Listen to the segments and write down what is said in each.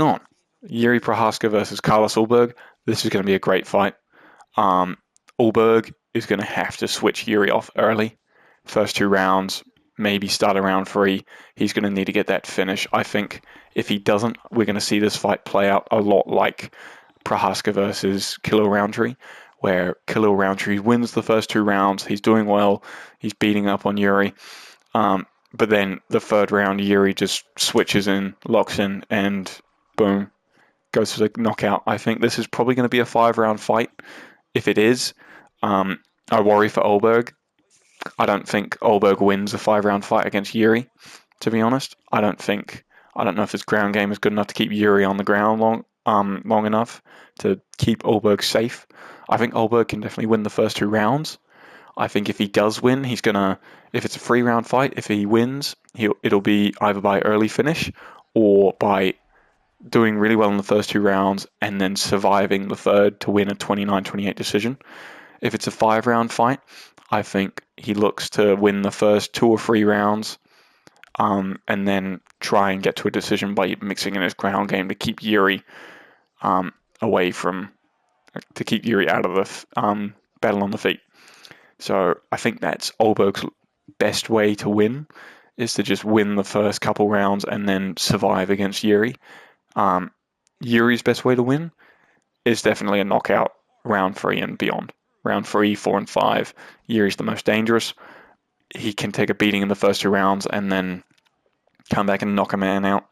on. Jiri Prochazka versus Carlos Ulberg. This is going to be a great fight. Um, Ulberg is going to have to switch Jiri off early. First 2 rounds, maybe start around 3. He's going to need to get that finish. I think if he doesn't, we're going to see this fight play out a lot like Prochazka versus Khalil Rountree, where Khalil Rountree wins the first 2 rounds. He's doing well. He's beating up on Jiri. But then the third round, Jiri just switches in, locks in, and boom, goes for the knockout. I think this is probably going to be a 5 round fight. If it is, I worry for Ulberg. I don't think Ulberg wins a 5 round fight against Jiri, to be honest. I don't know if his ground game is good enough to keep Jiri on the ground long enough to keep Ulberg safe. I think Ulberg can definitely win the first 2 rounds. I think if he does win, he's gonna. If it's a 3 round fight, if he wins, it'll be either by early finish or by doing really well in the first 2 rounds and then surviving the third to win a 29-28 decision. If it's a 5 round fight, I think he looks to win the first 2 or 3 rounds, and then try and get to a decision by mixing in his ground game to keep Jiri away from, to keep Jiri out of the battle on the feet. So I think that's Olberg's best way to win, is to just win the first couple rounds and then survive against Jiri. Yuri's best way to win is definitely a knockout round 3 and beyond. Round 3, 4, and 5, Yuri's the most dangerous. He can take a beating in the first 2 rounds and then come back and knock a man out.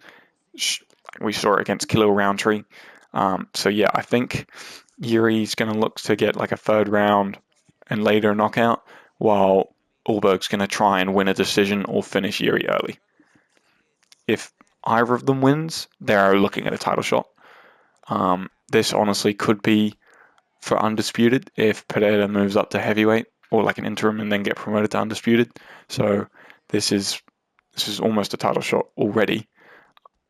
We saw it against Khalil Rountree. So yeah, I think Yuri's going to look to get like a third round and later knockout, while Ulberg's going to try and win a decision or finish Jiri early. If either of them wins, they're looking at a title shot. This honestly could be for undisputed if Pereira moves up to heavyweight or like an interim and then get promoted to undisputed. So this is almost a title shot already.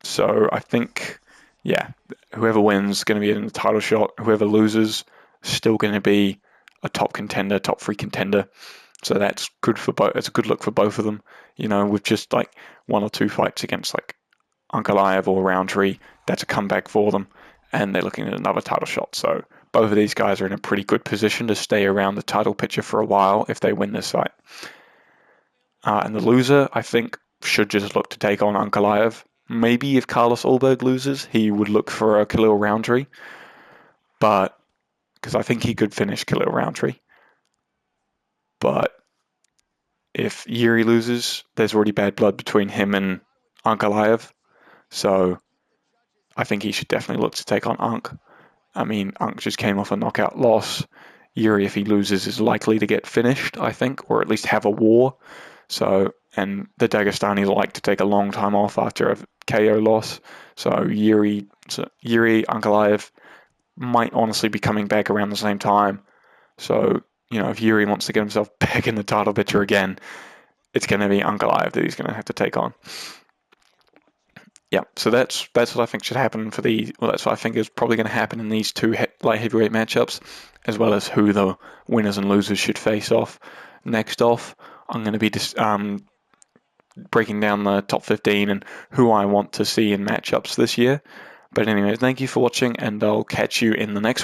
So I think, yeah, whoever wins is going to be in the title shot. Whoever loses still going to be a top contender, top 3 contender. So that's good for both. It's a good look for both of them. With just like 1 or 2 fights against like Ankalaev or Rountree, that's a comeback for them, and they're looking at another title shot. So both of these guys are in a pretty good position to stay around the title picture for a while if they win this fight. And the loser, I think, should just look to take on Ankalaev. Maybe if Carlos Ulberg loses, he would look for a Khalil Rountree, but because I think he could finish Khalil Rountree. But if Jiri loses, there's already bad blood between him and Ankalaev, so I think he should definitely look to take on Unk. I mean, Unk just came off a knockout loss. Jiri, if he loses, is likely to get finished, I think, or at least have a war. So, and the Dagestanis like to take a long time off after a KO loss. So Jiri Ankalaev might honestly be coming back around the same time. So, if Jiri wants to get himself back in the title picture again, it's going to be Ankalaev that he's going to have to take on. Yeah, so that's what I think should happen that's what I think is probably going to happen in these 2 light heavyweight matchups, as well as who the winners and losers should face off. Next off, I'm going to be breaking down the top 15 and who I want to see in matchups this year. But anyway, thank you for watching, and I'll catch you in the next